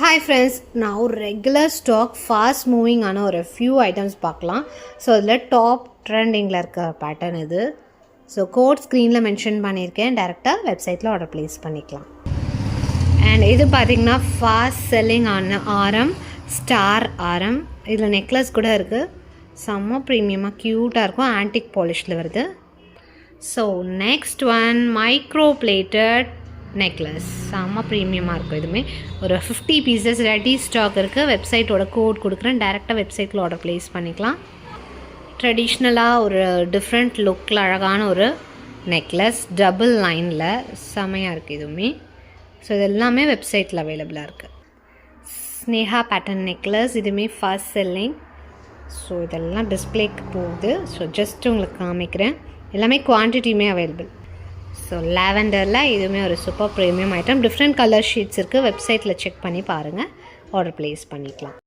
Hi friends, now regular stock fast moving ஆன ஒரு few items பார்க்கலாம். ஸோ இதில் டாப் ட்ரெண்டிங்கில் இருக்க பேட்டர்ன் இது. ஸோ கோட் ஸ்க்ரீனில் மென்ஷன் பண்ணியிருக்கேன். டேரெக்டாக வெப்சைட்டில் ஆர்டர் ப்ளேஸ் பண்ணிக்கலாம். அண்ட் இது பார்த்திங்கன்னா ஃபாஸ்ட் செல்லிங் ஆன ஆரம், ஸ்டார் ஆரம். இதில் நெக்லஸ் கூட இருக்குது. செம்ம ப்ரீமியமாக க்யூட்டாக இருக்கும். ஆன்டிக் பாலிஷில் வருது. So next one micro plated necklace. செம்ம ப்ரீமியமாக இருக்கும். இதுவுமே ஒரு 50 பீசஸ் ரெடி ஸ்டாக் இருக்குது. வெப்சைட்டோட கோட் கொடுக்குறேன். டேரெக்டாக வெப்சைட்டில் ஆர்டர் ப்ளேஸ் பண்ணிக்கலாம். ட்ரெடிஷ்னலாக ஒரு டிஃப்ரெண்ட் லுக்கில் அழகான ஒரு நெக்லஸ் டபுள் லைனில் செமையாக இருக்குது இதுவுமே. ஸோ இது எல்லாமே வெப்சைட்டில் அவைலபிளாக இருக்குது. ஸ்னேஹா பேட்டர்ன் நெக்லஸ், இதுவுமே ஃபாஸ்ட் செல்லிங். ஸோ இதெல்லாம் டிஸ்பிளேக்கு போகுது. ஸோ ஜஸ்ட் உங்களுக்கு காமிக்கிறேன். எல்லாமே குவான்டிட்டியுமே அவைலபிள். ஸோ லாவெண்டரில் இதுவுமே ஒரு super premium item. Different colour sheets இருக்குது. வெப்சைட்டில் செக் பண்ணி பாருங்கள். ஆர்டர் ப்ளேஸ் பண்ணிக்கலாம்.